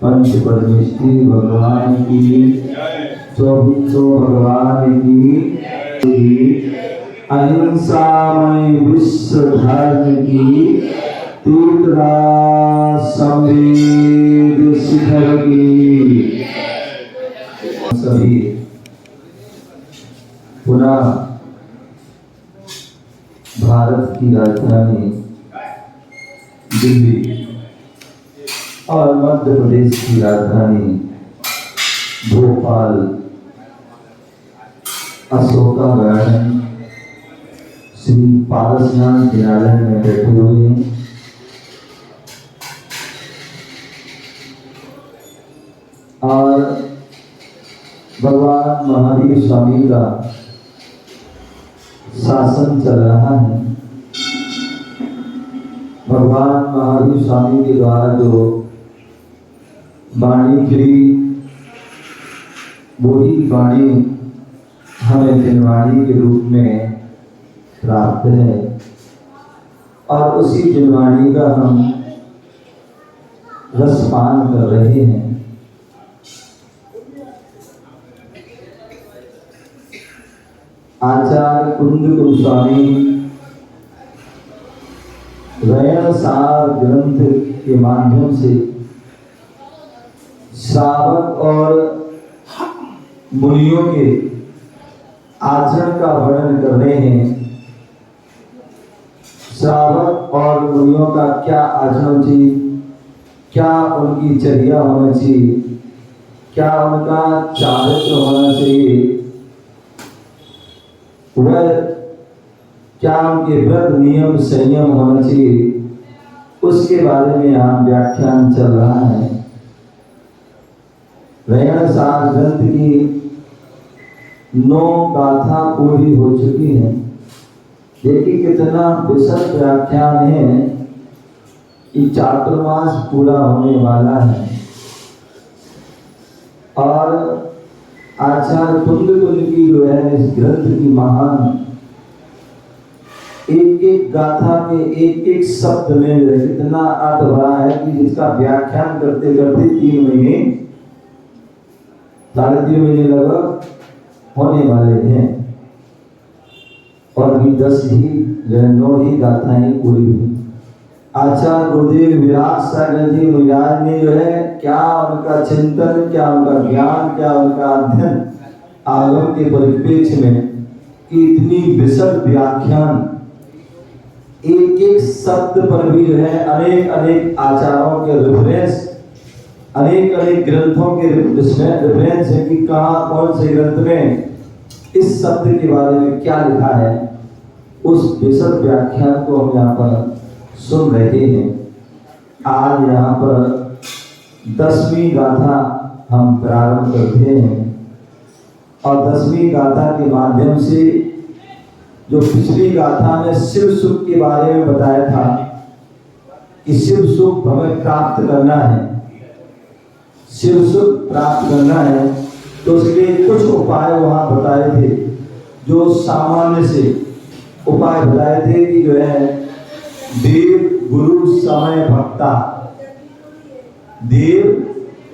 पंच परमेश्वरी भगवान की, चौबीसों भगवान की, अहिंसामय विश्व धर्म की, तीर्थराज संवेद शिखर की। सभी पुनः भारत की राजधानी दिल्ली और मध्य प्रदेश की राजधानी भोपाल अशोका गार्डन श्री पारसनाथ विद्यालय में बैठे हुए हैं। और भगवान महावीर स्वामी का शासन चल रहा है। भगवान महावीर स्वामी के द्वारा जो वाणी गिरी, वही वाणी हमें जनवाणी के रूप में प्राप्त है और उसी जनवाणी का हम रसपान कर रहे हैं। आचार्य कुंद गोस्वामी रयण सार ग्रंथ के माध्यम से श्रावक और मुनियों के आचरण का वर्णन कर रहे हैं। श्रावक और मुनियों का क्या आचरण चाहिए, क्या उनकी चर्या होना चाहिए, क्या उनका चारित्र होना चाहिए, वह क्या उनके व्रत नियम संयम होना चाहिए, उसके बारे में यहाँ व्याख्यान चल रहा है। रयण सार ग्रंथ की 9 गाथा पूरी हो चुकी है। देखिए कितना विशद व्याख्यान है कि चातुर्मास पूरा होने वाला है। और आचार्य कुंद की जो है इस ग्रंथ की महान एक एक गाथा के एक एक शब्द में इतना अर्थ भरा है कि जिसका व्याख्यान करते करते 3 महीने 3.5 महीने लगभग होने वाले हैं। और भी 10 ही 9 ही गाथाएं पूरी हुई। आचार्य गुरुदेव विराट सागर जी महाराज ने जो है क्या उनका चिंतन, क्या उनका ज्ञान, क्या उनका अध्ययन आगम के परिप्रेक्ष्य में कि इतनी विशद व्याख्यान एक एक शब्द पर भी जो है अनेक अनेक आचार्यों के रेफरेंस, अनेक अनेक ग्रंथों के रेफरेंस है कि कहाँ कौन से ग्रंथ में इस शब्द के बारे में क्या लिखा है। उस विशद व्याख्यान को हम यहाँ पर सुन रहे हैं। आज यहाँ पर 10वीं गाथा हम प्रारंभ करते हैं और 10वीं गाथा के माध्यम से जो पिछली गाथा में शिव सुख के बारे में बताया था कि शिव सुख हमें प्राप्त करना है, शिव सुख प्राप्त करना है, तो उसके कुछ उपाय वहाँ बताए थे। जो सामान्य से उपाय बताए थे कि जो है देव गुरु समय भक्ता, देव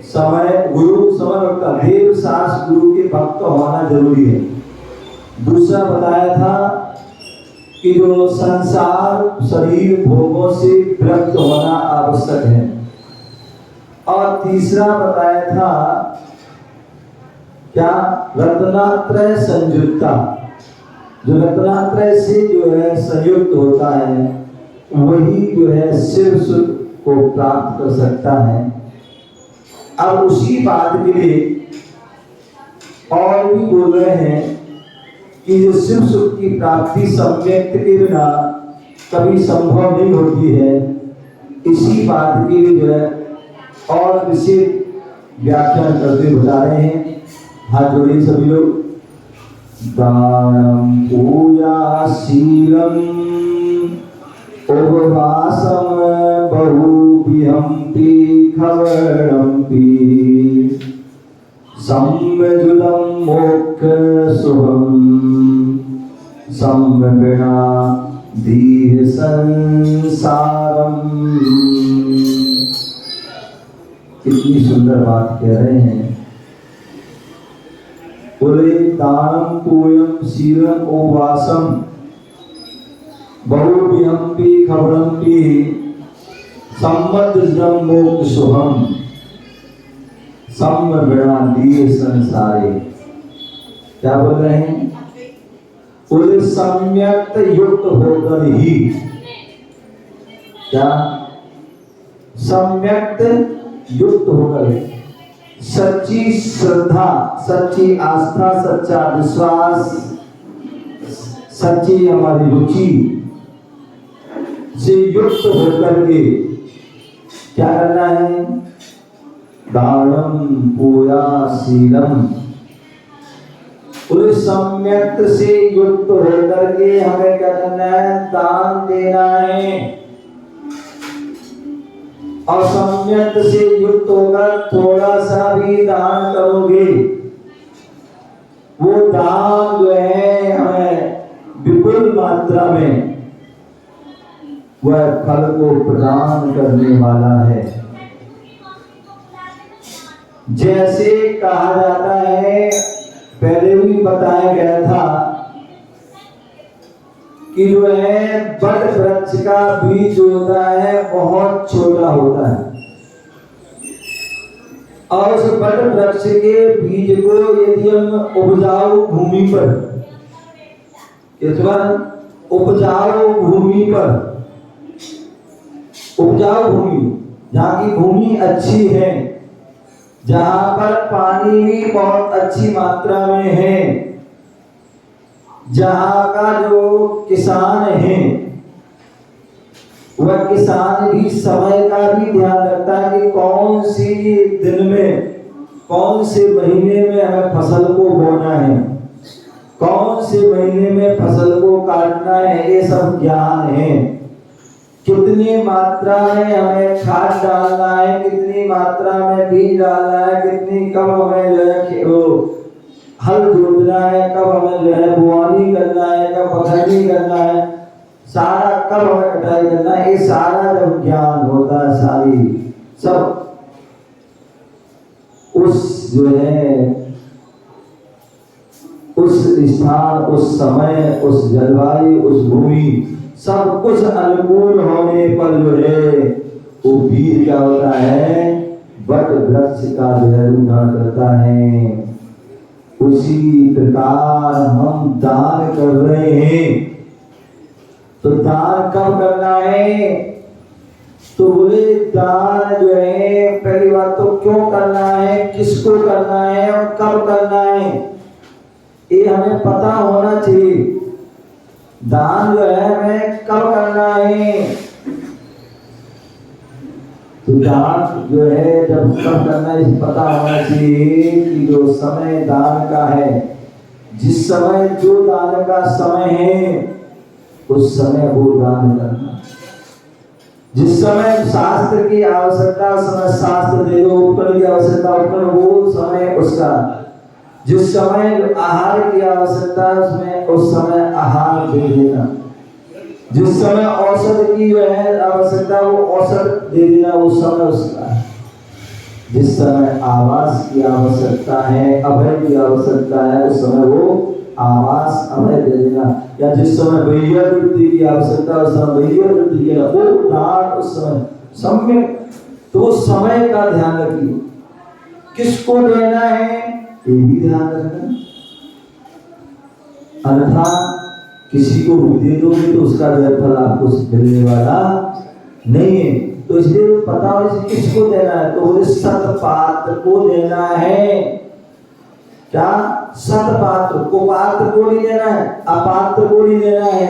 समय गुरु समय भक्ता, देव शास्त्र गुरु के भक्त होना जरूरी है। दूसरा बताया था कि जो संसार शरीर भोगों से विरक्त होना आवश्यक है। और तीसरा बताया था क्या, रत्नात्रय संयुक्ता, जो रत्नात्रय से जो है संयुक्त होता है वही जो है शिव सुख को प्राप्त कर सकता है। अब उसी बात के लिए और भी बोल रहे हैं कि जो शिव सुख की प्राप्ति सम्यक्त के बिना कभी संभव नहीं होती है। इसी बात के लिए जो है और विशेष व्याख्यान करते बता रहे हैं। हाथ जोड़िए सभी लोग। दानम पूजा शीलम उपवासम बहुभिहंपि खवर्णंपि संयुदम मोक्ष शुभम सम्यबिना दीह संसारम। कितनी सुंदर बात कह रहे हैं। बोले दानम पूयम शीलम उपवासम बहुविहंपि खबरंपि सम्मत मोक्ष शुभम सम्यबिना दीह संसारे। क्या बोल रहे हैं? बोले सम्यक युक्त होकर ही, क्या सम्यक युक्त होकर सच्ची श्रद्धा, सच्ची आस्था, सच्चा विश्वास, सच्ची हमारी रुचि से युक्त होकर के क्या करना है? दानम पूया शीलम। उस सम्यक से युक्त होकर के हमें क्या करना है? दान देना है। और सम्यक से युक्त होकर थोड़ा सा भी दान करोगे, वो दान जो है हमें विपुल मात्रा में वह फल को प्रदान करने वाला है। जैसे कहा जाता है, पहले भी बताया गया था कि जो है बट वृक्ष का बीज जो होता है बहुत छोटा होता है, और उस बट वृक्ष के बीज को यदि हम उपजाऊ भूमि पर, इस बार उपजाऊ भूमि पर, उपजाऊ भूमि जहाँ की भूमि अच्छी है, जहाँ पर पानी भी बहुत अच्छी मात्रा में है, जहाँ का जो किसान है वह किसान भी समय का भी ध्यान रखता है कि कौन सी दिन में, कौन से महीने में हमें फसल को बोना है, कौन से महीने में फसल को काटना है, ये सब ज्ञान है। कितनी मात्रा में हमें खाद डालना है, कितनी मात्रा में बीज डालना है, कितनी कब हमें जो है हल जोतना है, कब हमें जो है बुआई करना है, कब पथरी करना है, सारा कब हमें कटाई करना है, ये सारा जब ज्ञान होता है, सारी सब उस जो है उस स्थान, उस समय, उस जलवायु, उस भूमि, सब कुछ अनुकूल होने पर जो है वो बीज क्या होता है? बट वृक्ष का धारण करता है। उसी प्रकार हम दान कर रहे हैं, तो दान कब करना है? तो बोले दान जो है पहली बात तो क्यों करना है, किसको करना है और कब करना है, ये हमें पता होना चाहिए। दान जो है हमें कब करना है? तो दान जो है जब कब करना है पता होना चाहिए कि जो समय दान का है, जिस समय जो दान का समय है उस समय वो दान करना। जिस समय शास्त्र की आवश्यकता उस समय शास्त्र दे दो, उपकरण की आवश्यकता उपकरण, वो समय उसका। जिस समय आहार की आवश्यकता उसमें उस समय आहार दे देना। जिस समय औषध की जो है आवश्यकता वो औषध दे देना, उस समय उसका। जिस समय आवास की आवश्यकता है, अभय की आवश्यकता है, उस समय वो आवास अभय दे देना। या जिस समय वैया वृत्ति की आवश्यकता उस समय वैया वृत्ति के वो दान उस समय सम्यक। तो समय का ध्यान रखिए, किसको देना है ये भी ध्यान रखना। अन्यथा किसी को भी दे दोगे तो उसका फल आपको मिलने वाला नहीं है। तो इसलिए पता हो इसे किसको देना है, तो बोले सत पात्र को देना है। क्या? सत पात्र को, पात्र को नहीं देना है, अपात्र को नहीं देना है।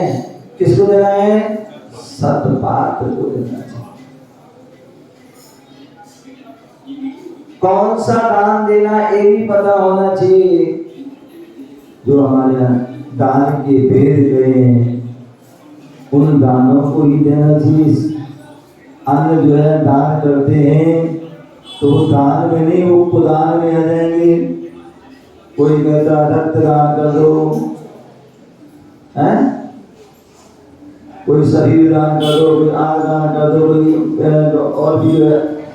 किसको देना है? सत पात्र को देना है। कौन सा दान देना ये भी पता होना चाहिए। जो हमारे यहाँ दान के भेद गए हैं उन दानों को ही देना चाहिए। अन्य जो है दान करते हैं तो वो दान में नहीं, वो कुदान में आ जाएंगे। कोई कहता रक्त दान कर दो, हैं? कोई शरीर दान कर दो, कोई आग दान कर दो, कोई और भी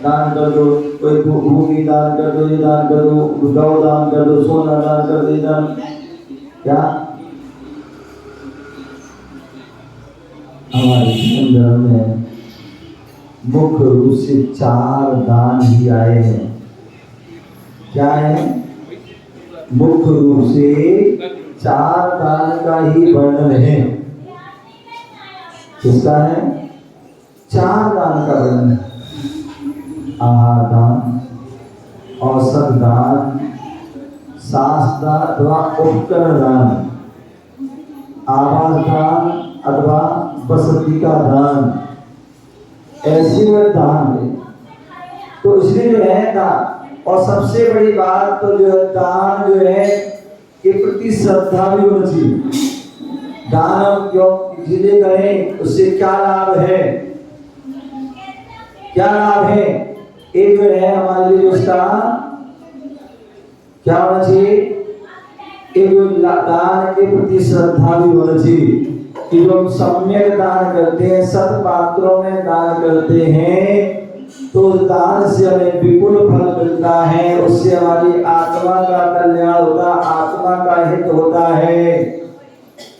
दान कर दो, कोई भूमि दान कर दो, ये दान कर दो, गौ दान कर दो, सोना दान कर दो, दान क्या? हमारे हिंदू धर्म में मुख्य रूप से 4 दान ही आए हैं। क्या है? मुख्य रूप से 4 दान का ही वर्णन है। किसका है? 4 दान का वर्णन है। आहार दान, औषध दान, शास्त्र दान अथवा उपकरण दान, आवास दान अथवा बसती का दान, ऐसे वह दान है। तो इसलिए जो है दान, और सबसे बड़ी बात तो जो है दान जो है के प्रति श्रद्धा भी होनी चाहिए। दान हम क्यों इसलिए करें, उससे क्या लाभ है? क्या लाभ है? एक जो है हमारे लिए उसका क्या होना चाहिए? एक जो दान के प्रति श्रद्धा भी होना चाहिए कि जो हम सम्यक दान करते हैं, सत पात्रों में दान करते हैं, तो दान से हमें विपुल फल मिलता है। उससे हमारी आत्मा का कल्याण होता, आत्मा का हित होता है।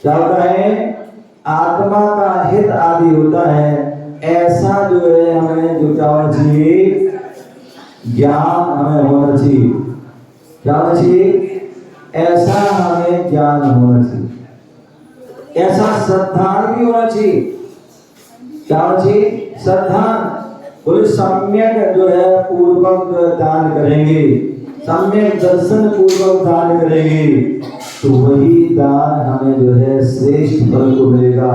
क्या होता है? आत्मा का हित आदि होता है। ऐसा जो है हमें जो क्या होना चाहिए? ज्ञान हमें होना चाहिए। क्या होना चाहिए? ऐसा हमें ज्ञान होना चाहिए। ऐसा श्रद्धान भी होना चाहिए। क्या होना चाहिए? श्रद्धान। बोले सम्यक जो है पूर्वक दान करेंगे, सम्यक दर्शन पूर्वक दान करेंगे, तो वही दान हमें जो है श्रेष्ठ फल को मिलेगा।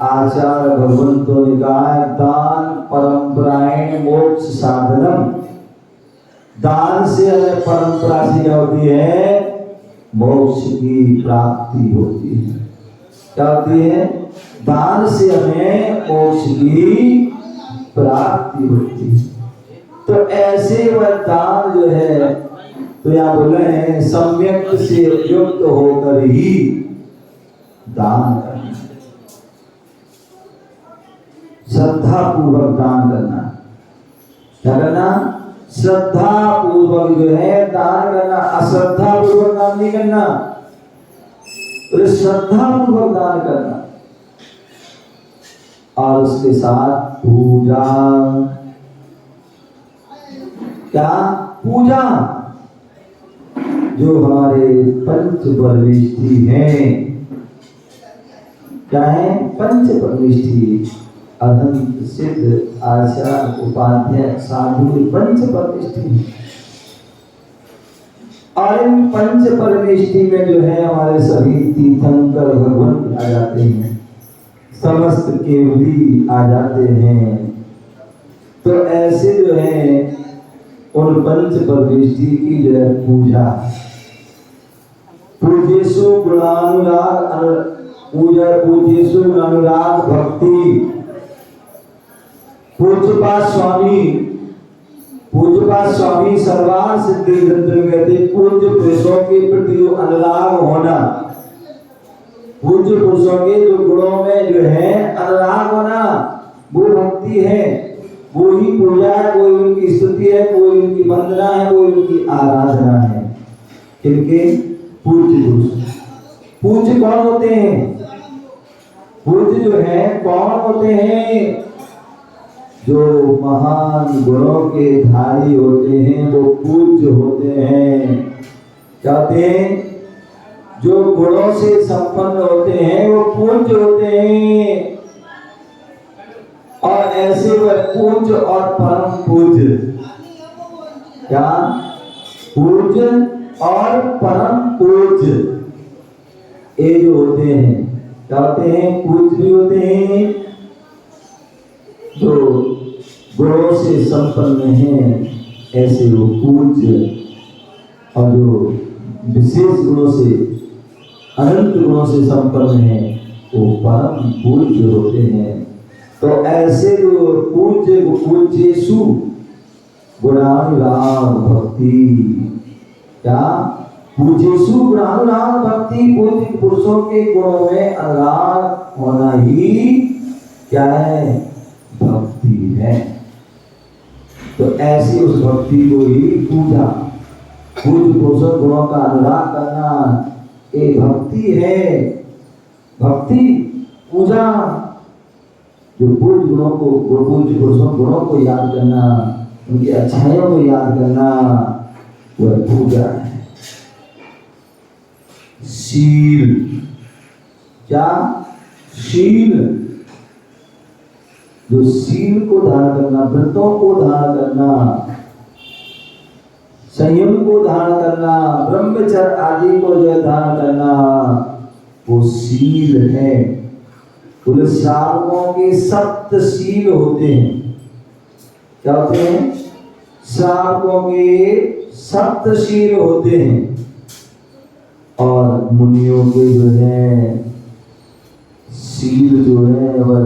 आचार्य भगवंतों ने कहा है, दान परंपराएं मोक्ष साधनम। दान से हमें परंपरा से क्या होती है? मोक्ष की प्राप्ति होती है। क्या होती है? दान से हमें मोक्ष की प्राप्ति होती है। तो ऐसे वह दान जो है, तो यहाँ बोल रहे हैं सम्यक से युक्त होकर ही दान करना, श्रद्धा पूर्वक दान करना। क्या करना? श्रद्धा पूर्वक जो है दान करना, अश्रद्धा पूर्वक दान नहीं करना, तो श्रद्धा पूर्वक दान करना। और उसके साथ पूजा। क्या? पूजा। जो हमारे पंच परमेष्ठी हैं, क्या है? पंच परमेष्ठी, अनंत सिद्ध आचार्य उपाध्याय साधु पंच परमेष्ठी। और इन पंच परमेष्ठी में जो है हमारे सभी तीर्थंकर भगवान आ जाते हैं, समस्त केवली आ जाते हैं। तो ऐसे जो है उन पंच परमेष्ठी की जो है पूजा, पूजेशु गुणानुराग, पूजा पूजेशु अनुराग भक्ति। पूज्यपाद स्वामी सर्वान सिद्धि ग्रंथ में कहते, पूज्य पुरुषों के प्रति जो अनुराग होना, पूज्य पुरुषों के जो गुणों में जो है अनुराग होना, वो भक्ति है, वो ही पूजा है, कोई उनकी स्तुति है, कोई उनकी वंदना है, कोई उनकी आराधना है। किनके? पूज्य पुरुष। पूज्य कौन होते हैं? पूज्य जो है कौन होते हैं? जो महान गुणों के धारी होते हैं वो पूज्य होते हैं। क्या होते हैं? जो गुणों से संपन्न होते हैं वो पूज्य होते हैं। और ऐसे वह पूज्य और परम पूज्य, क्या? पूज्य और परम पूज्य, ये जो होते हैं क्या होते हैं? पूज्य भी होते हैं, जो गुणों से संपन्न हैं ऐसे वो पूज्य, और जो विशेष गुणों से, अनंत गुणों से संपन्न हैं वो परम पूज्य होते हैं। तो ऐसे जो पूज्य गुणानुराग भक्ति, क्या? पूजेषु गुणानुराग भक्ति, पूज्य पुरुषों के गुणों में अनुराग होना ही क्या है? भक्ति है। तो ऐसी उस भक्ति को ही पूजा, पूज्य पुरुषों गुणों का अनुराग करना ये भक्ति है। भक्ति पूजा, जो पूज्य गुणों को, पूज्य पुरुषों गुणों को याद करना, उनकी अच्छाइयों को याद करना, वह पूजा है। शील, क्या? शील, जो शील को धारण करना, व्रतों को धारण करना, संयम को धारण करना, ब्रह्मचर्य आदि को जो धारण करना, वो शील है। बोले श्रावकों के सप्तशील होते हैं। क्या होते हैं? श्रावकों के सप्तशील होते हैं। और मुनियों के जो है शील जो है वह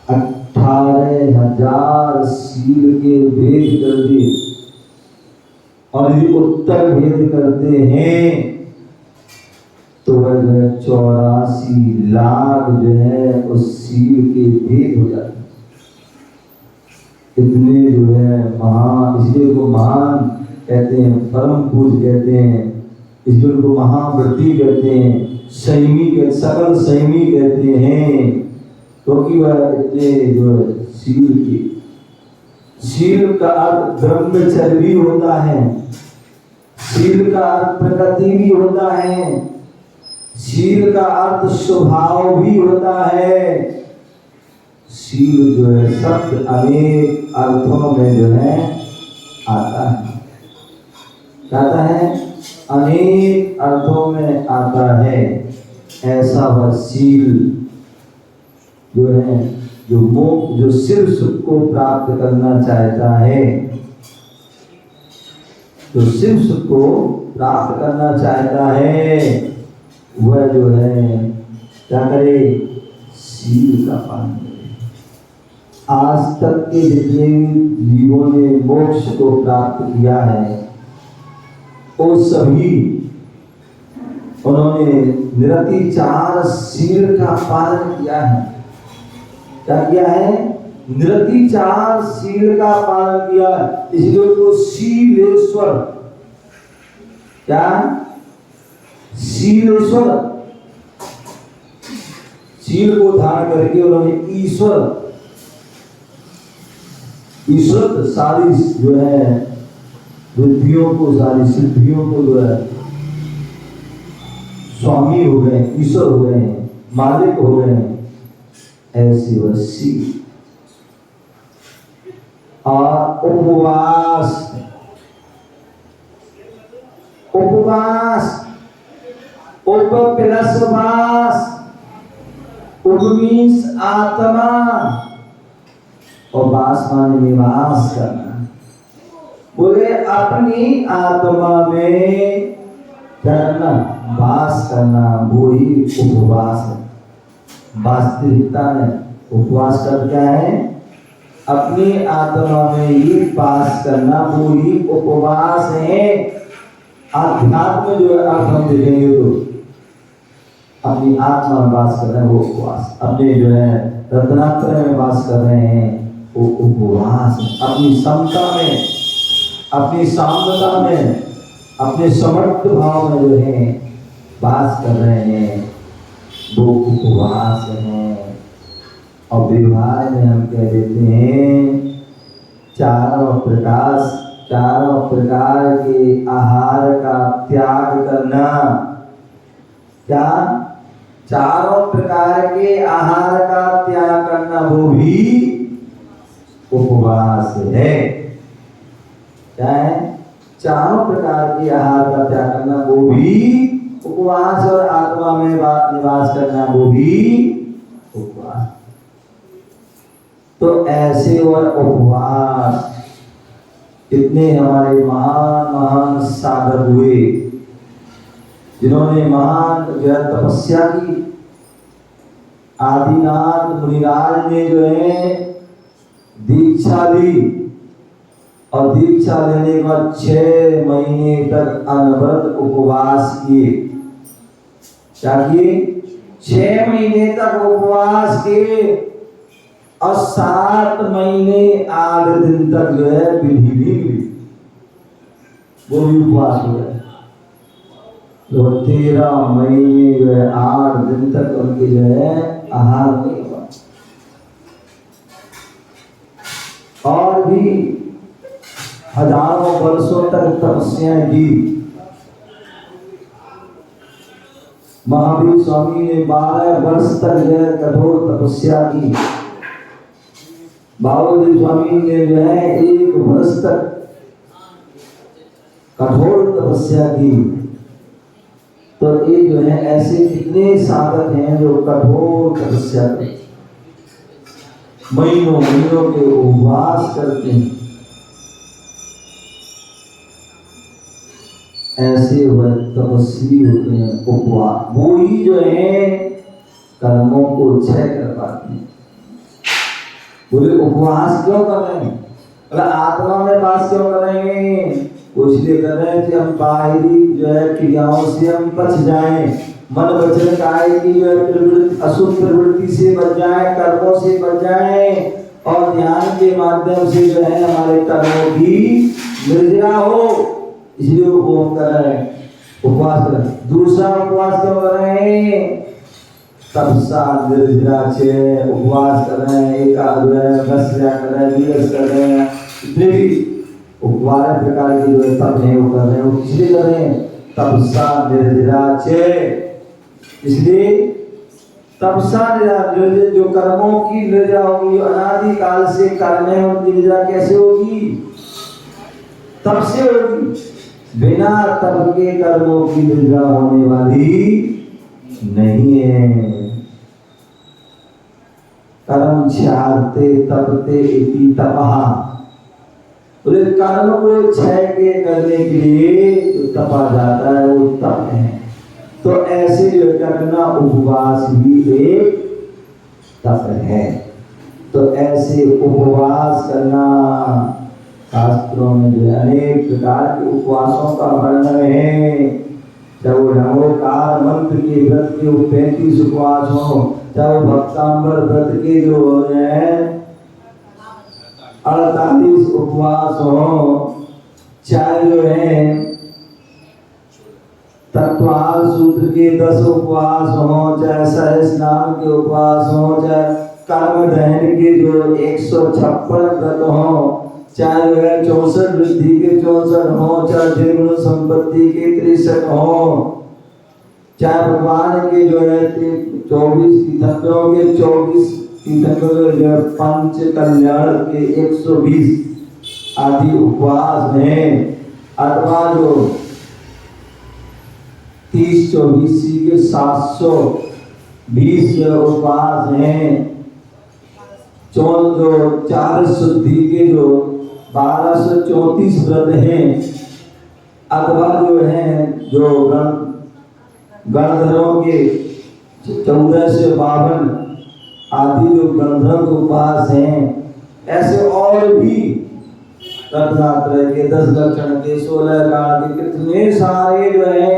18,000 शील के भेद कर दिए। और यदि उत्तर भेद करते हैं तो वह जो है 84 लाख जो है उस शील के भेद हो जाते हैं। इतने जो है महान, इसलिए को महान कहते हैं, परम पूज्य कहते हैं, इसलिए उनको महाव्रती कहते हैं, संयमी, सकल संयमी कहते हैं, क्योंकि वह इतने जो शील की, शील का अर्थ ब्रह्मचर्य भी होता है, शील का अर्थ प्रकृति भी होता है, शील का अर्थ स्वभाव भी होता है। शील जो है शब्द अनेक अर्थों में जो है आता है, आता है, अनेक अर्थों में आता है। ऐसा वह शील जो है, जो मोक्ष, जो शिव सुख को प्राप्त करना चाहता है, जो शिव सुख को प्राप्त करना चाहता है, वह जो है क्या करे? शील का पालन करे। आज तक के जितने जीवों ने मोक्ष को प्राप्त किया है, वो सभी उन्होंने निरतिचार शील का पालन किया है। क्या किया है? निरतिचार शील का पालन किया, इसलिए उनको शीलेश्वर, क्या? शीलेश्वर, शील को धारण करके उन्होंने ईश्वर, ईश्वर सारी जो है बुद्धियों को, सारी सिद्धियों को जो है स्वामी हो गए, ईश्वर हो गए, मालिक हो गए। ऐसी वह शील। और उपवास, उपवास, उप प्लस वास, उपमीस आत्मा, और वास माने निवास करना। बोले अपनी आत्मा में करना, वास करना, वो ही उपवास है। वास्तविकता में उपवास कर क्या है? अपनी आत्मा में ही वास करना, वो ही उपवास है। अध्यात्म जो है अर्थ हम देखेंगे तो अपनी आत्मा में वास कर रहे हैं वो उपवास, अपने जो है रत्नात्र में वास कर रहे हैं वो उपवास है। अपनी समता में, अपनी साम्यता में, अपने समर्थ भाव में जो है वास कर रहे हैं वो उपवास है। और व्यवहार में हम कह देते हैं चारों प्रकार के आहार का त्याग करना। क्या? चारों प्रकार के आहार का त्याग करना, वो भी उपवास है। क्या है? चारों प्रकार के आहार का त्याग करना, वो भी उपवास, और आत्मा में निवास करना, वो भी उपवास। तो ऐसे और उपवास इतने हमारे महान महान साधक हुए, जिन्होंने महान तपस्या की। आदिनाथ मुनिराज ने जो है दीक्षा ली, और दीक्षा लेने के बाद 6 महीने तक अनवरत उपवास किए। क्या किए? 6 महीने तक उपवास किए और 7 महीने 8 दिन तक जो है विधि भी हुई, वो भी उपवास हो गया। तो 13 महीने जो है 8 दिन तक उनके जो है आहार नहीं हुआ। और भी हजारों वर्षों तक तपस्या की। महावीर स्वामी ने 12 वर्ष तक जो है कठोर तपस्या की। बाबूजी स्वामी ने जो है 1 वर्ष तक कठोर तपस्या की। तो ये जो है ऐसे कितने साधक हैं जो कठोर तपस्या करते, महीनों महीनों के उपवास करते हैं। ऐसे वह तपस्वी होते हैं। उपवास वो ही जो है कर्मों को क्षय कर पाते हैं। बोले उपवास क्यों कर रहे हैं? बोला आत्मा में वास क्यों कर रहे हैं? इसलिए कर रहे हैं कि हम बाहरी जो है क्रियाओं से हम बच जाएं, मन वचन काय की जो है अशुद्ध प्रवृत्ति से बच जाएं, कर्मों से बच जाएं और ध्यान के माध्यम से जो है हमारे कर्मों की निर्जरा हो। इसलिए वो कर रहे हैं, उपवास कर रहे हैं। दूसरा उपवास क्यों कर रहे हैं? तपसा निर्जरा से उपवास कर रहे हैं, एकाग्र कर रहे हैं, नियत कर रहे हैं। इतने भी उपवास प्रकार के जो है तप है वो कर रहे हैं। वो किसलिए कर रहे हैं? तपसा निर्जरा से। इसलिए तपसा निर्जरा जो कर्मों की निर्जरा होगी, अनादि काल से कर्म है, उनकी निर्जरा कैसे होगी? तप से होगी। बिना तप के कर्मों की निर्जरा होने वाली नहीं है। कर्म क्षारते तपते इति तपः। बोले कर्म को क्षय के करने के लिए जो तपा जाता है वो तप है। तो ऐसे जो करना उपवास भी एक तप है। तो ऐसे उपवास करना शास्त्रों में जो अनेक प्रकार के उपवासों का वर्णन है। चाहे वो नमोकार मंत्र के व्रत के 35 उपवास हो, चाहे वो भक्तांबर व्रत के जो है 48 उपवास हो, चाहे जो है तत्वाल सूत्र के 10 उपवास हो, चाहे सहस्रनाम के उपवास हो, चाहे कर्म दहन के जो 156 व्रत हो, चाहे जो है 64 वृद्धि के 64 हो, चाहे त्रिगुण संपत्ति के 63 हो, चाहे भगवान के जो है 24 तीर्थंकरों के 24 तीर्थंकरों जो पंच कल्याण के 120 आदि उपवास हैं, अथवा जो 30-24 के 720 उपवास हैं, जो 4 शुद्धि के जो 1234 व्रत हैं, अथवा जो है जो गणधरों के 1452 आदि जो गणधर उपवास हैं। ऐसे और भी रत्नात्रय के 10 लक्षण के 16 काल के कितने सारे जो है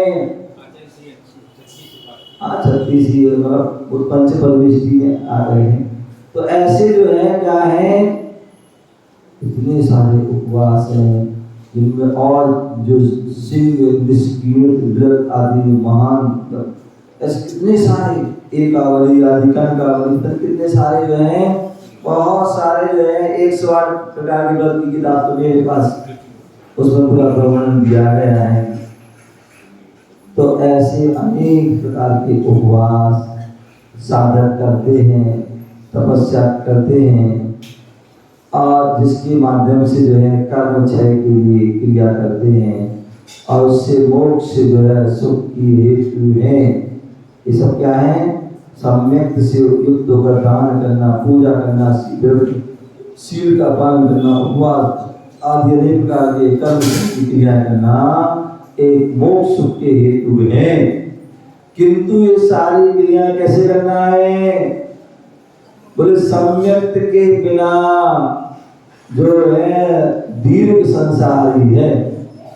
36 पंचपरमेष्ठी आ गए हैं। तो ऐसे जो है क्या है, इतने सारे उपवास हैं जिनमें और जो सिंह निष्क्रिय व्रत आदि महान ऐसे कितने सारे एकावली आदि कनकावली कितने सारे जो हैं, बहुत सारे जो है 108 प्रकार के व्रत की किताब तो मेरे पास, उसमें पूरा वर्णन दिया गया है। तो ऐसे अनेक प्रकार के उपवास साधक करते हैं, तपस्या करते हैं और जिसके माध्यम से जो है कर्म क्षय के लिए क्रिया करते हैं और उससे मोक्ष जो है सुख की हेतु है। ये सब क्या है? सम्यक से युक्त होकर दान करना, पूजा करना, शील का पालन करना, उपवास आदि अनेक प्रकार के कर्म की क्रिया करना एक मोक्ष सुख के हेतु है। किंतु ये सारी क्रिया कैसे करना है? बोले सम्यक के बिना, जो है दीर्घ संसारी है।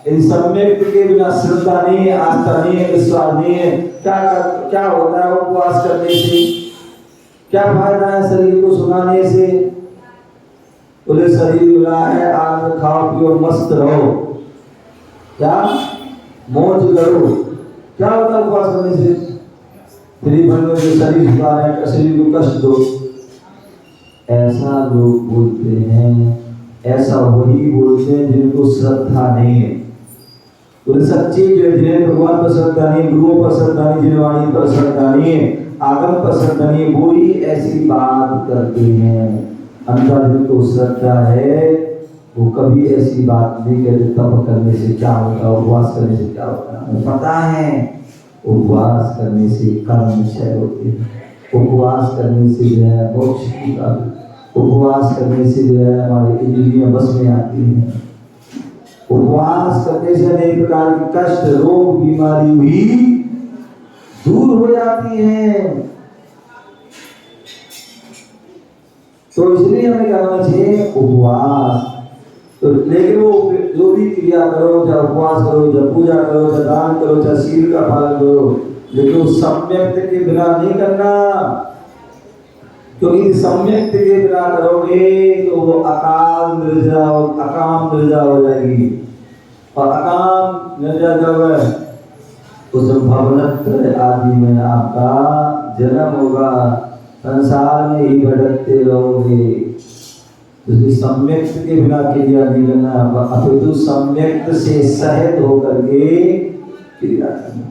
इन सम्यक के बिना श्रद्धा नहीं है, आस्था नहीं है, विश्वास नहीं है। क्या होता है उपवास करने से? क्या फायदा है शरीर को सुनाने से? बोले शरीर मिला है, आज खाओ पियो मस्त रहो, क्या मौज करो। क्या होता है उपवास करने से? फिर मन में शरीर झुका है, शरीर को कष्ट दो। ऐसा लोग बोलते हैं, ऐसा वही बोलते हैं जिनको श्रद्धा नहीं है। तो सच्ची जो जिन्हें भगवान पर श्रद्धा नहीं, गुरुओं पर श्रद्धा नहीं, जिन्हें वाणी पर श्रद्धा नहीं है, आगम पर श्रद्धा नहीं है, वो ही ऐसी बात करते हैं। अंदर जिनको श्रद्धा है वो कभी ऐसी बात नहीं कहते तप करने से क्या होता, उपवास करने से क्या होता। पता है उपवास करने से कर्म क्षय होते हैं, उपवास करने से जो है मोक्ष की बात, उपवास करने से जो है हमारी इंद्रियां बस में आती हैं। उपवास करने से अनेक प्रकार की कष्ट, रोग, बीमारी भी दूर हो जाती है। तो इसलिए हमें करना चाहिए उपवास। तो लेकिन वो जो भी क्रिया करो, चाहे उपवास करो, चाहे पूजा करो, चाहे दान करो, चाहे शील का पालन करो, लेकिन वो सम्यक के बिना नहीं करना। क्योंकि सम्यक के बिना करोगे तो वो अकाम निर्जा हो जाएगी। और अकाम निर्जा जब है उस भवनत्र आदि में आपका जन्म होगा, संसार में ही भटकते रहोगे। तो सम्यक के बिना क्रिया नहीं करना, अपितु सम्यक से सहित होकर के क्रिया करना।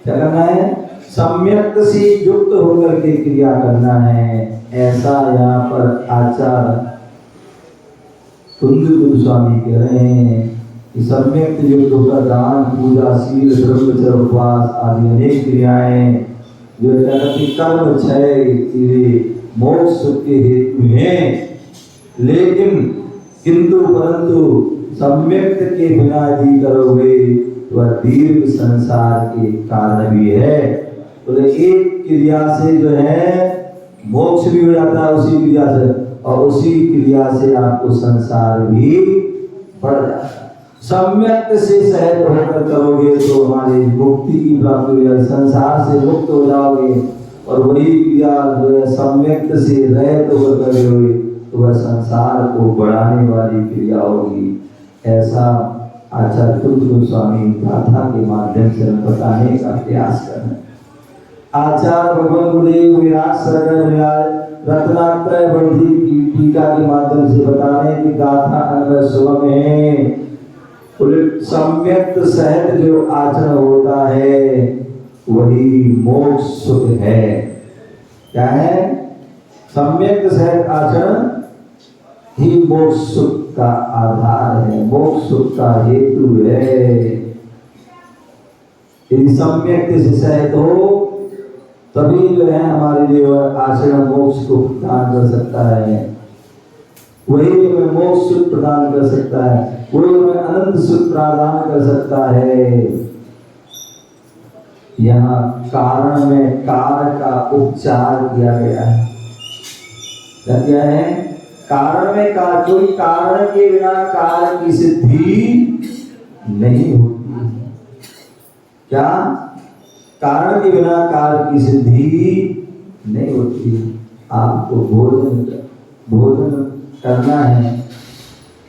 क्या करना है? सम्यक से युक्त होकर के क्रिया करना है। ऐसा यहाँ पर आचार्य कुंद गोस्वामी कह रहे हैं कि सम्यक युक्त होकर दान, पूजा, शील, ब्रह्मचर्य, उपवास आदि अनेक क्रियाएं जो कर्म क्षय मोक्ष के हेतु हैं। लेकिन किंतु परंतु सम्यक के बिना यदि करोगे तो दीर्घ संसार के कारण भी है। तो एक क्रिया से जो है मोक्ष भी हो जाता है उसी क्रिया से, और उसी क्रिया से आपको संसार भी बढ़ जाता है। सम्यक से सहित होकर करोगे तो हमारी मुक्ति की प्राप्ति हो जाएगी, संसार से मुक्त हो जाओगे। और वही क्रिया जो है सम्यक से रहित होकर करोगे तो वह संसार को बढ़ाने वाली क्रिया होगी। ऐसा आचार्य कुंद गोस्वामी गाथा के माध्यम से बताने का प्रयास कर रहे हैं। आचार्य भगवान गुरुदेव विराट सरकार रत्नात्रय बंधी की टीका के माध्यम से बताने की गाथा अन्वय सुगम है। सम्यक सहित जो आचरण होता है वही मोक्ष सुख है। क्या है? सम्यक सहित आचरण ही मोक्ष सुख का आधार है, मोक्ष सुख का हेतु है। यदि सम्यक से सहित हो तभी जो है हमारे लिए आचरण मोक्ष को प्रदान कर सकता है, वही हमें मोक्ष सुख प्रदान कर सकता है, वही हमें अनंत सुख प्रदान कर सकता है। यहाँ कारण में कार का उपचार किया गया है। क्या है? कारण में कार, कोई कारण के बिना कार्य की सिद्धि नहीं होती। क्या? कारण के बिना कार्य की सिद्धि नहीं होती। आपको भोजन करना है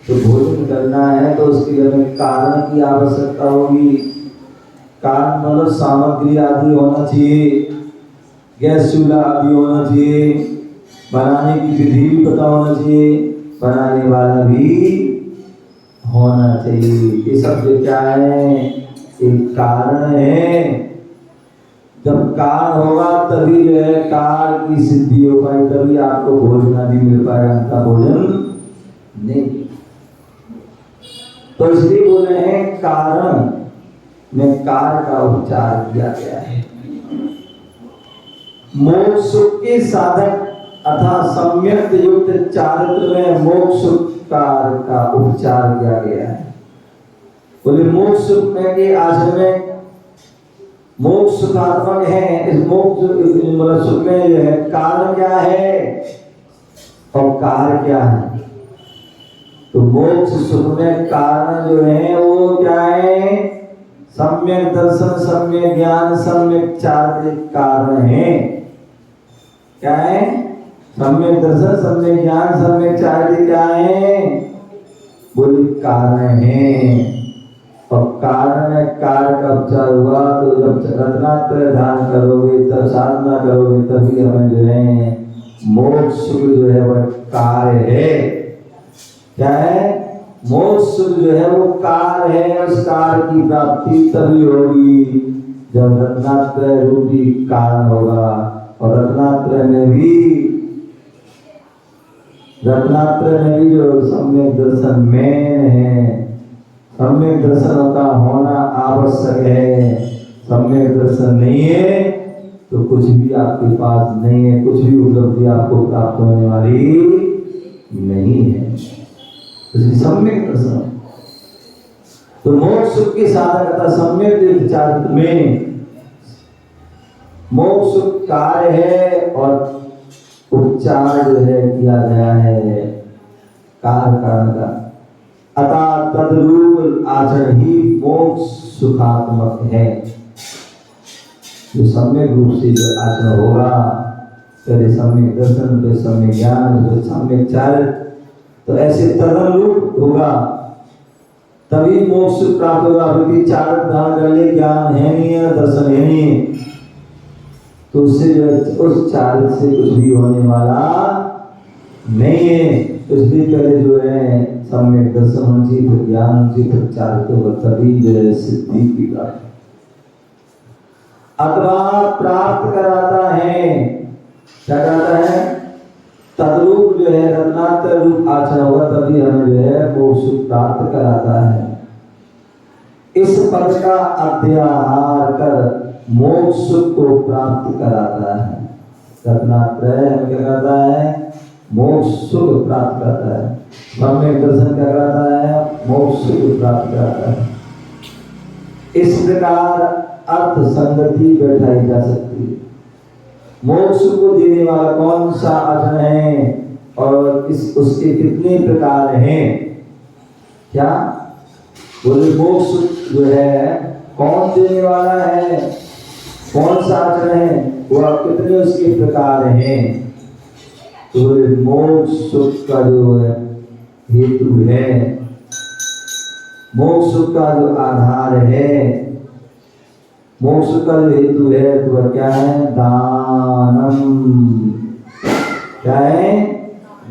तो भोजन करना है तो उसके लिए हमें कारण की आवश्यकता होगी। कारण मतलब सामग्री आदि होना चाहिए, गैस चूल्हा आदि होना चाहिए, बनाने की विधि भी पता होना चाहिए, बनाने वाला भी होना चाहिए। ये सब जो क्या है? एक कारण है। जब कारण होगा तभी जो है कार्य की सिद्धि हो पाई, तभी आपको भोजन आदि मिल पाएगा, अन्यथा भोजन नहीं। तो इसलिए बोल रहे हैं कारण में कार्य का उपचार किया गया है। मोक्ष के साधक अर्थात सम्यक युक्त चारित्र में मोक्ष कार्य का उपचार किया गया है। बोले मोक्ष में के आश्रम में मोक्ष सुखात्मक है। इस मोक्ष मतलब सुख में जो है कारण क्या है और कार्य क्या है? तो मोक्ष सुख में कारण जो है वो क्या है? सम्यक दर्शन, सम्यक ज्ञान, सम्यक चारित्र्य कारण है। क्या है? सम्यक दर्शन, सम्यक ज्ञान, सम्यक चारित्र्य क्या है? बोले कारण है। और कारण में कार्य का उपचार हुआ तो जब रत्नात्रय ध्यान करोगे, तब साधना करोगे, तभी हमें जो है मोक्ष सुख जो है वह कार्य है। क्या है? मोक्ष सुख जो है वो कार्य है। उस कार्य की प्राप्ति तभी होगी जब रत्नात्रय रूपी कारण होगा। और रत्नात्रय में भी जो सम्यक दर्शन मेन है, सम्यक दर्शन का होना आवश्यक है। सम्यक दर्शन नहीं है तो कुछ भी आपके पास नहीं है, कुछ भी उपलब्धि आपको प्राप्त होने वाली नहीं है। सम्यक दर्शन तो मोक्ष सुख की साधकता सम्यक चारित्र्य में मोक्ष सुख कार्य है और उपचार जो है किया गया है कार्य कारण का। अतः तद्रूप आचरण ही मोक्ष सुखात्मक है। जो सम्यक रूप से जो आचरण होगा, पहले सम्यक दर्शन, फिर सम्यक ज्ञान, फिर सम्यक चारित्र्य, तो ऐसे तदनुरूप होगा तभी मोक्ष प्राप्त होगा। क्योंकि चारित्र्य धारण करने ज्ञान है नहीं है, दर्शन है नहीं है, तो उससे जो उस चारित्र्य से कुछ भी होने वाला नहीं है। इसलिए पहले जो है सम्यक दर्शन होना चाहिए, फिर ज्ञान होना चाहिए, फिर चारित्र्य हो, तभी जो है सिद्धि की बात। अथवा प्राप्त कराता है, क्या कराता है? तद्रूप जो है रत्नात्रय रूप आचरण होगा तभी हमें जो है मोक्ष प्राप्त कराता है। इस पद का अध्याहार कर मोक्ष को प्राप्त कराता है। रत्नात्रय हमें क्या कराता है? मोक्ष सुख प्राप्त करता है। सम्यक दर्शन क्या कराता है? मोक्ष सुख प्राप्त कराता है। इस प्रकार अर्थ संगति बैठाई जा सकती है। मोक्ष को देने वाला कौन सा आचरण है और उसके कितने प्रकार हैं? क्या बोले? मोक्ष जो है कौन देने वाला है, कौन सा आचरण है, वो आप कितने उसके प्रकार हैं? तो मोक्ष सुख का जो है हेतु है, मोक्ष सुख का जो आधार है, मोक्ष का जो हेतु है तो वह क्या है? दानम। क्या है?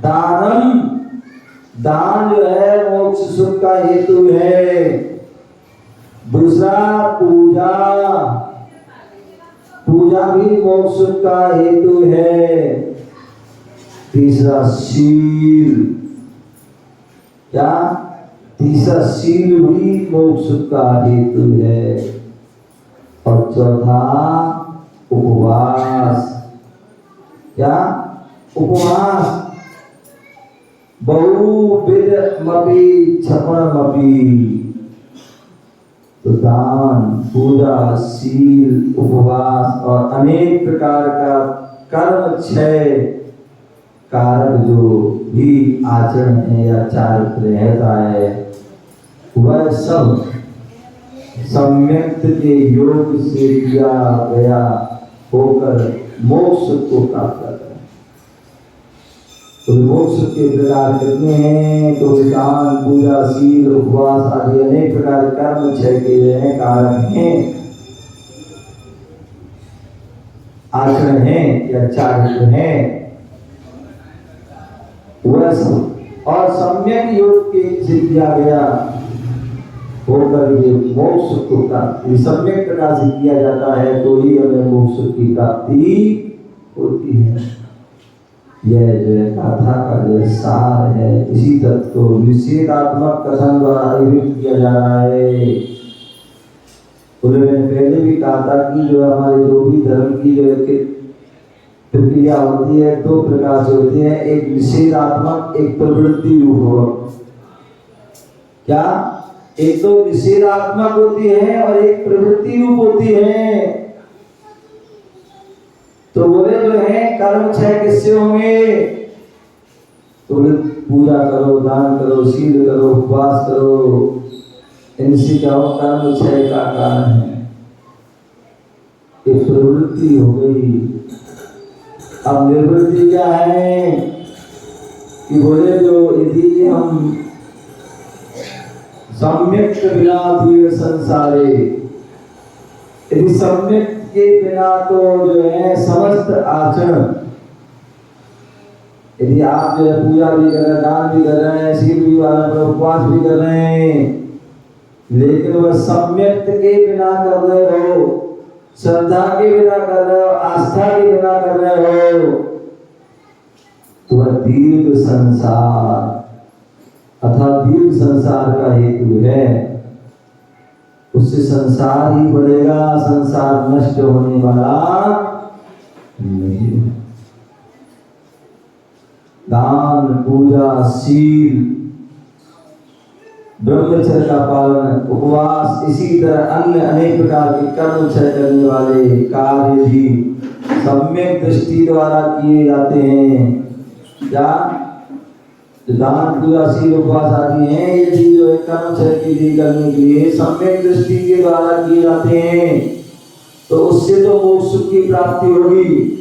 दानम। दान जो है मोक्ष सुख का हेतु है। दूसरा पूजा, पूजा भी मोक्ष सुख का हेतु है। तीसरा शील, क्या? तीसरा शील भी मोक्ष सुख का हेतु है। और चौथा उपवास। क्या? उपवास। बहुविधमपि क्षपणमपि। तो दान, पूजा, शील, उपवास और अनेक प्रकार का कर्म क्षय कारक जो भी आचरण है या चारित्र्य रहता है, वह सब सम्यक के योग से किया गया होकर मोक्ष को प्राप्त करता है। तो मोक्ष के प्रकार कितने हैं? तो दान, पूजा, शील, उपवास आदि अनेक प्रकार कर्म क्षय के लिए कारक हैं, आचरण है या चारित्र्य है वह सब। और सम्यक योग के से किया गया होकर ये मोक्ष को प्राप्ति सम्यक प्रकार से किया जाता है तो ही हमें मोक्ष की प्राप्ति होती है। यह जो है गाथा का जो सार है। इसी तत्व को निषेधात्मक कथन द्वारा अभिव्यक्त किया जा रहा है। उन्होंने पहले भी कहा था कि जो हमारे जो भी धर्म की जो प्रक्रिया होती है दो प्रकार से होती है, एक निषेधात्मक, एक प्रवृत्ति रूप। क्या? एक तो निषेधात्मक होती है और एक प्रवृत्ति रूप होती है। तो बोले जो है कर्म क्षय किससे होंगे? तो बोले पूजा करो, दान करो, शील करो, उपवास करो, इनसे क्या हो? कर्म क्षय का कारण है। एक प्रवृत्ति हो गई। अब निवृत्ति क्या है कि बोले जो यदि हम सम्यक बिना दिए संसारे, यदि सम्यक के बिना तो जो है समस्त आचरण, यदि आप जो है पूजा भी कर रहे हैं, दान भी कर रहे हैं, शील भी कर रहे हैं, उपवास भी कर रहे हैं, लेकिन वह सम्यक के बिना कर रहे हो, श्रद्धा के बिना कर रहे हो, आस्था के बिना कर रहे हो, तो वह दीर्घ संसार अर्थात दीर्घ संसार का हेतु है। उससे संसार ही बढ़ेगा, संसार नष्ट होने वाला नहीं। दान, पूजा, शील, ब्रह्मचर्य का पालन, उपवास, इसी तरह अन्य अनेक प्रकार के कर्म क्षय करने वाले कार्य भी सम्यक दृष्टि द्वारा किए जाते हैं। क्या? दान, पूजा, शील, उपवास आदि हैं, ये भी जो है कर्म क्षय के लिए करने के लिए सम्यक दृष्टि के द्वारा किए जाते हैं। तो उससे तो मोक्ष की प्राप्ति होगी,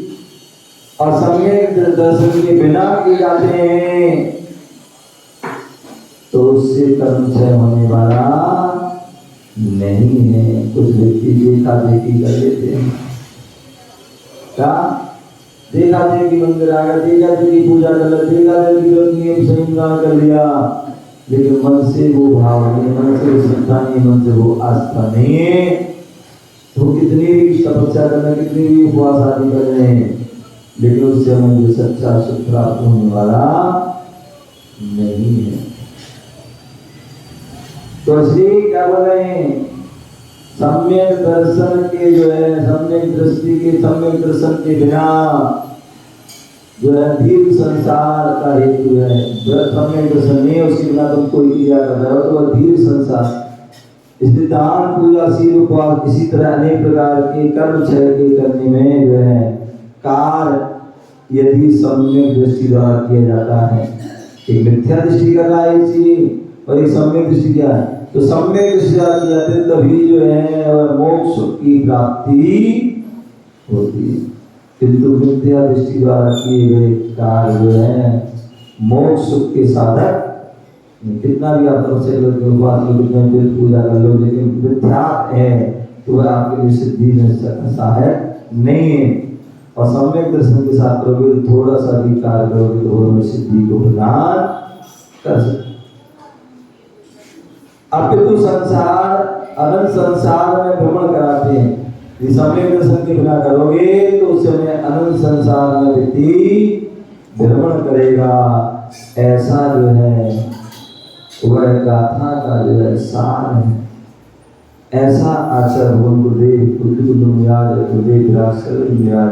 और सम्यक दर्शन के बिना किए जाते हैं तो उससे कर्म क्षय होने वाला नहीं है। कुछ व्यक्ति देखा देखी कर लेते हैं। क्या? देखा देखी मंदिर आ गया, देखा देखी पूजा कर लिया, देखा देखी नियम संहिता कर लिया, लेकिन मन से वो भाव नहीं, मन से वो श्रद्धा नहीं, मन से वो आस्था नहीं है। तो कितनी भी तपस्या करना, कितनी भी उपवास आदि कर रहे हैं, लेकिन उससे हमें जो सच्चा सुख प्राप्त होने वाला नहीं है। तो इसलिए क्या बोल रहे हैं? सम्यक दर्शन के जो है, सम्यक दृष्टि के, सम्यक दर्शन के बिना जो है दीर्घ संसार का हेतु है। सम्यक दर्शन नहीं है, उसके बिना तुम कोई क्रिया कर रहे हो तो वह दीर्घ संसार। इसलिए दान, पूजा, शील, उपवास, इसी तरह अनेक प्रकार के कर्म क्षय के करने में जो है कार्य यदि सम्यक दृष्टि द्वारा किया जाता है। एक मिथ्या दृष्टि कर रहा है इसी, और एक सम्यक दृष्टि क्या है? तो सम्यक दृष्टि द्वारा किया जाते तभी जो है मोक्ष की प्राप्ति होती है। किंतु मिथ्या दृष्टि द्वारा किए गए कार्य जो है मोक्ष के साधक, कितना भी आप तपस्या करके उपवास करके पूजा कर लो, लेकिन मिथ्या है तो वह आपके लिए सिद्धि में सहायक नहीं है। और सम्यक दर्शन के साथ करोगे, थोड़ा सा भी कार्य करोगे तो वह सिद्धि को प्रदान कर सकते। अपितु संसार, अनंत संसार में भ्रमण कराते हैं। यदि सम्यक दर्शन के बिना करोगे तो उस समय अनंत संसार में व्यक्ति भ्रमण करेगा। ऐसा जो है वह गाथा का जो है सार है। ऐसा आचार्य गुरुदेव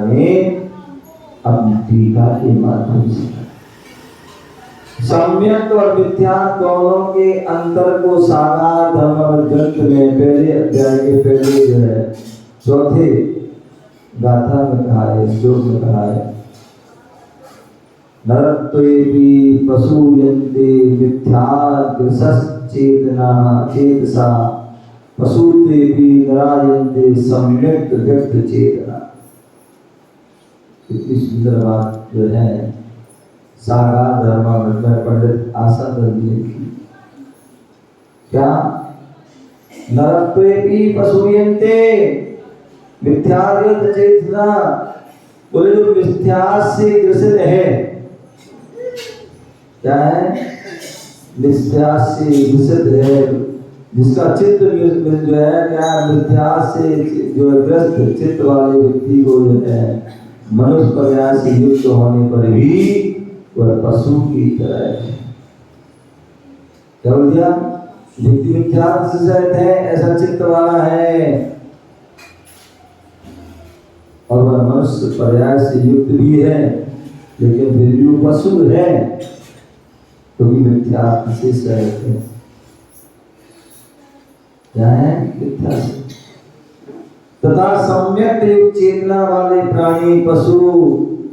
ने अपनी टीका के माध्यम से सम्यक और मिथ्या दोनों के अंतर को सारा धर्म ग्रंथ में पहले अध्याय के पहले जो है चौथे गाथा में कहा है, श्लोक में कहा है, नरत्वेपि पशूयन्ते मिथ्याग्रसश्चेतना चेतसा पशुतेपि नरायन्ते सम्यक् व्यक्त चेतना। इतनी सुंदर बात जो है सागा धर्मामृत में पंडित आसंद ने की। क्या? नरत्वेपि पशूयन्ते मिथ्याग्रस चेतना, बोले जो मिथ्या से ग्रसित है, क्या है? मिथ्या से ग्रसित है, जिसका चित्त जो है क्या मिथ्या से जो ग्रस्त चित्त वाले व्यक्ति को जो है मनुष्य पर्याय से युक्त होने पर भी वह पशु की तरह है। क्या बोल दिया? व्यक्ति मिथ्या से है, ऐसा चित्त वाला है, और वह मनुष्य पर्याय से युक्त भी है, लेकिन फिर भी वो पशु है, क्योंकि मिथ्या से सहित है। क्या है? मिथ्या से। तथा सम्यक युक्त चेतना वाले प्राणी पशु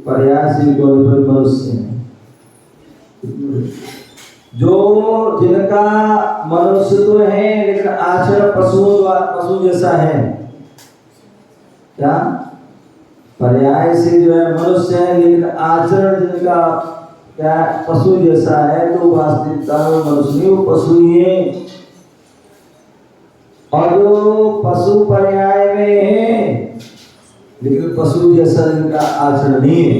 पर्याय से युक्त मनुष्य हैं। जो जिनका मनुष्य तो है लेकिन आचरण पशु जैसा है। क्या पर्याय से जो है मनुष्य है लेकिन आचरण जिनका क्या पशु जैसा है, तो वास्तविकता में मनुष्य नहीं, वो पशु ही है। और जो पशु पर्याय में है लेकिन पशु जैसा जिनका आचरण नहीं है,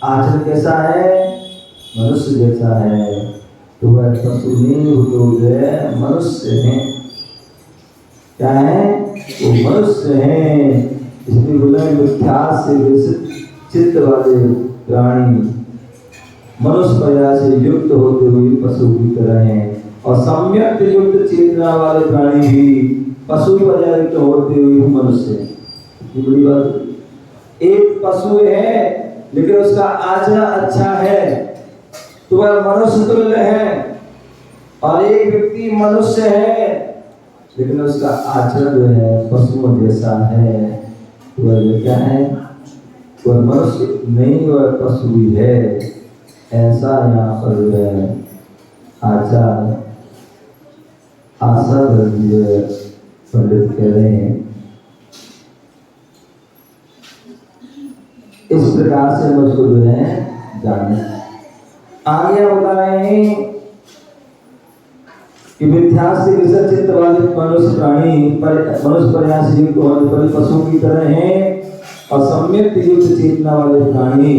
आचरण कैसा है? मनुष्य जैसा है, तो वह पशु नहीं, वो तो जो है मनुष्य है। क्या है? वो मनुष्य है। इसलिए बोले मिथ्या से विकसित चित्त वाले प्राणी मनुष्य पर्याय से युक्त होते हुए पशु की तरह हैं, और सम्यक युक्त चेतना वाले प्राणी भी पशु पर्याय युक्त होते हुए मनुष्य है। ये बड़ी बात। एक पशु है लेकिन उसका आचरण अच्छा है तो वह मनुष्य तुल्य है, और एक व्यक्ति मनुष्य है लेकिन उसका आचरण जो है पशुओं जैसा है, तो वह क्या है? वह मनुष्य नहीं, वह पशु ही है। ऐसा यहाँ पर जो है आचार आशा पंडित कह रहे हैं। इस प्रकार से मुझको जो है जाने आगे बता रहे हैं कि मिथ्या से विकसित चित्त वाले मनुष्य प्राणी मनुष्य पर्याय से युक्त होने पर पशु की तरह हैं, और सम्यक युक्त चेतना वाले प्राणी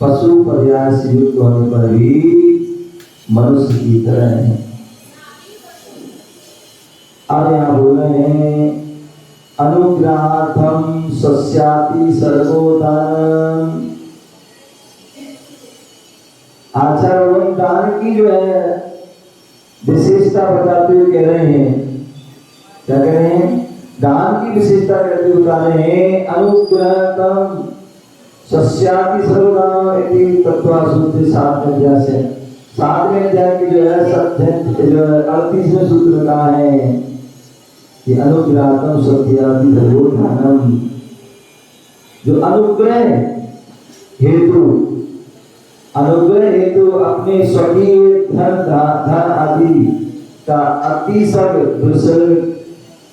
पशु पर्याय से युक्त होने पर भी मनुष्य की तरह हैं। अब यहाँ बोल रहे हैं अनुग्रहार्थम सस्याति सर्वोदान। आचार एवं दान की जो है विशेषता बताते हुए कह रहे हैं। क्या कह रहे हैं? दान की विशेषता कहते हुए बता रहे हैं अनुग्रहार्थम सस्याति सर्वोदान इति तत्वाशुद्धि 7 अध्याय से 7वें अध्याय की जो है सत्य जो 38वें सूत्र में कहा है कि अनुग्रहार्थम सस्याति सर्वोदानम। जो अनुग्रह हेतु अपने स्वकीय धन आदि का अतिशय विसर्जन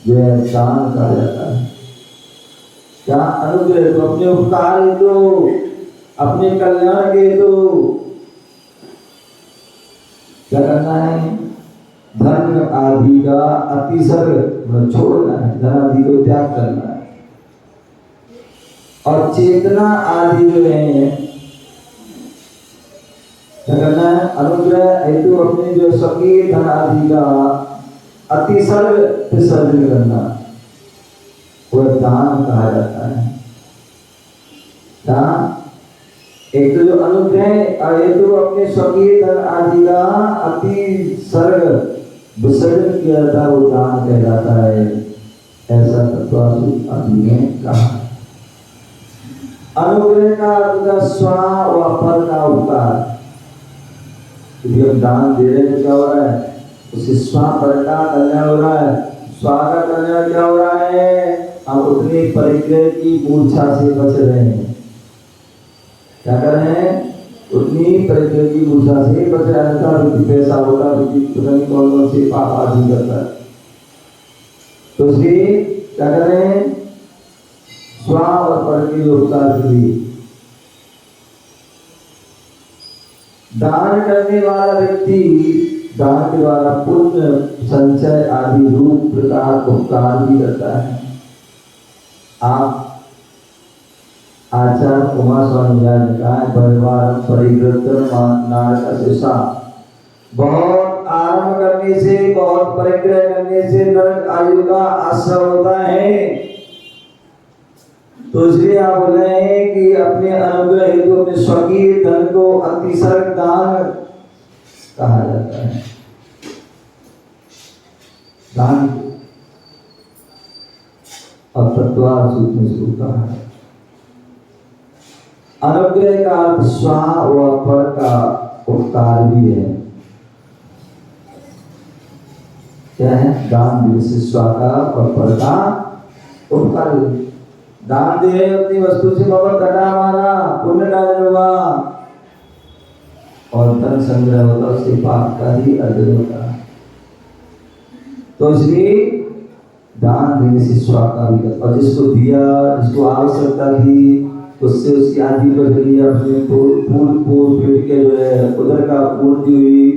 जो है दान कहा जाता है। क्या अनुग्रह तो अपने उपकार हेतु, अपने कल्याण के हेतु क्या करना है? धन आदि का अतिशय छोड़ना है, धन आदि को त्याग करना है। और चेतना आदि जो है क्या करना है? अनुग्रह हेतु अपने जो स्वकीय धन आदि का अतिशय विसर्जन करना, वह दान कहा जाता है। दान एक तो जो अनुग्रह और हेतु अपने स्वकीय धन आदि का अतिशय विसर्जन किया जाता है, वो दान कहलाता है। ऐसा तत्वासु आदि ने कहा। अनुग्रह का अर्थ स्वा व पर का उपकार। यदि हम दान दे रहे हैं तो क्या हो रहा है? उससे स्वा पर का कल्याण हो रहा है। स्वा का कल्याण क्या हो रहा है? हम उतनी परिग्रह की मूर्छा से बच रहे हैं। क्या कर रहे हैं? उतनी परिग्रह की मूर्छा से बच रहे हैं। पैसा होता है कौन से पाप आदि करता है, तो इसलिए क्या कर रहे हैं? स्वा और पर के उपकार के लिए दान करने वाला व्यक्ति दान के द्वारा पुण्य संचय आदि रूप प्रकार उपकार भी करता है। आप आचार्य उमा स्वामी ने कहा है परिवार परिग्रह नारक शिक्षा। बहुत आरंभ करने से, बहुत परिग्रह करने से नरक आयु का आश्रय होता है। तो इसलिए आप बोल रहे हैं कि अपने अनुग्रह हेतु अपने स्वकीय धन को अतिशय दान कहा जाता है। दान और तत्वार सूत्र में इसको कहा है। अनुग्रह का अर्थ स्वा व पर का उपकार भी है। क्या है? दान भी से स्वा का और पर का उपकार। दान दे अपनी वस्तु से बाबा कटा हमारा पुण्य का हुआ, और धन संग्रह होता है उससे पाप का ही अर्जन होता है। तो इसलिए दान देने से स्वास्थ्य का विकास, और जिसको दिया, जिसको आवश्यकता थी, उससे उसकी आदि बदली, अपने पूर्ण पेट के जो है उधर का पूर्ति हुई,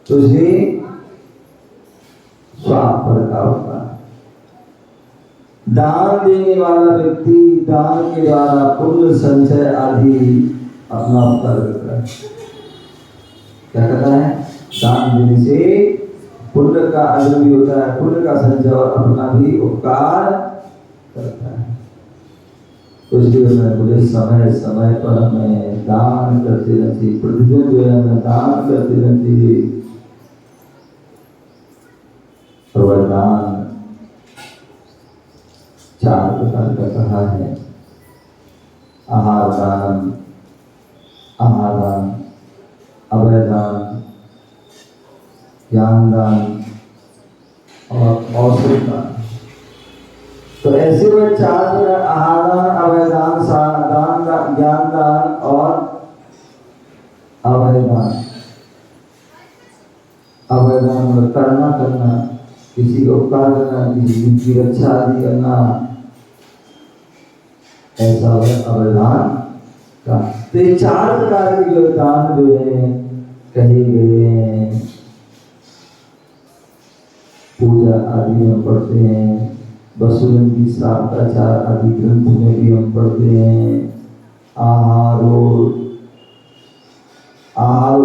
तो इसलिए स्वास्थ्य पर का होता है। दान देने वाला व्यक्ति दान के द्वारा पुण्य संचय आदि अपना उपकार करता है। क्या करता है? दान देने से पुण्य का अर्जन भी होता है, पुण्य का संचय और अपना भी उपकार करता है। तो इसलिए मैं बोले समय समय पर हमें दान करते रहना चाहिए, प्रतिदिन जो है हमें दान करते रहना चाहिए। और वह दान 4 प्रकार का कहा है। आहार दान, अभय दान, ज्ञान दान और औषध दान। तो ऐसे वह 4 प्रकार, आहार दान, अभय दान, ज्ञान दान और अभय दान। अभय दान करना, किसी का उपकार करना, किसी की रक्षा आदि करना, ऐसा है अभय दान का। तो ये 4 प्रकार के जो दान जो है कहे गए हैं, पूजा आदि में पढ़ते हैं, वसुरंगी शास्त्राचार आदि ग्रंथ में भी हम पढ़ते हैं। आहारो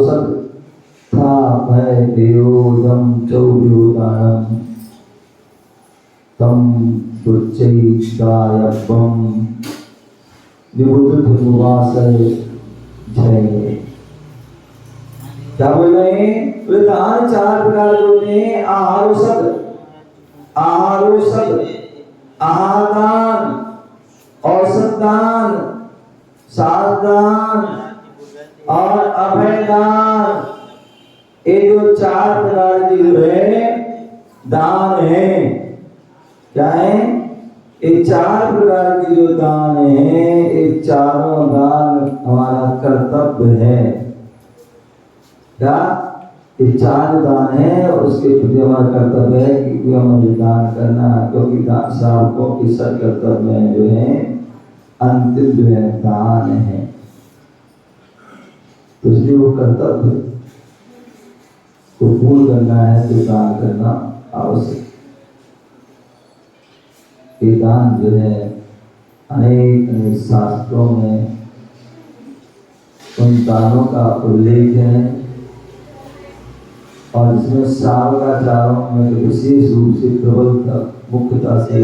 सब था भय देवोदम चौर्योदानम तम दुच्चैदायबम विबुधुवासय जय। क्या बोल रहे हैं? दान 4 प्रकार के होते हैं। आहारोषध, आहारदान, औषधदान, साधदान और अभयदान। ये जो 4 प्रकार की जो है दान है, क्या है? ये 4 प्रकार की जो दान है, ये चारों दान हमारा कर्तव्य है। क्या? ये 4 दान है, उसके प्रति हमारा कर्तव्य है कि हमें दान करना, क्योंकि दान श्रावकों की सर कर्तव्य में जो है अंतिम जो है दान है। तो इसलिए वो कर्तव्य को पूर्ण करना है तो दान करना आवश्यक। ये दान जो है अनेक शास्त्रों में उन दानों का उल्लेख है, और इसमें श्रावकाचारों में तो विशेष रूप से प्रबलता मुख्यता से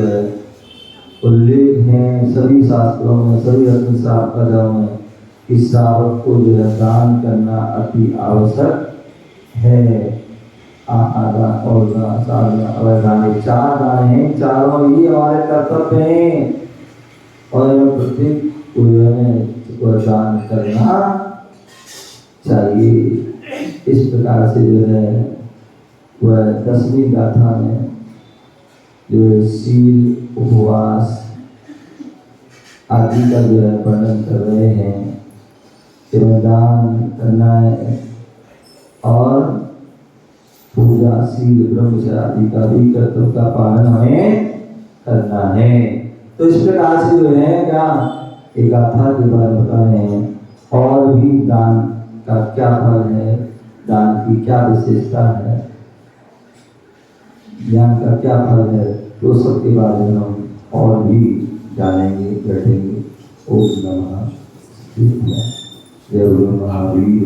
उल्लेख है सभी शास्त्रों में, सभी रत्न श्रावकाचारों में, कि श्रावक को जो है दान करना अति आवश्यक है। आहार और साधना 4 दान हैं, चारों ही हमारे कर्तव्य हैं, और प्रत्येक को दान करना चाहिए। इस प्रकार से जो है वह 10वीं गाथा में जो शील, उपवास आदि का जो है वर्णन कर रहे हैं कि दान करना है, और पूजा, शील, ब्रह्मचर्य आदि का भी कर्तव्य का पालन हमें करना है। तो इस प्रकार से जो है क्या एक गाथा के बारे में बता रहे हैं, और भी दान का क्या फल है, दान की क्या विशेषता है, ज्ञान का क्या फल है, तो सबके बारे में हम और भी जानेंगे, बैठेंगे। ओम नमः शिवाय। जय गुरु महावीर।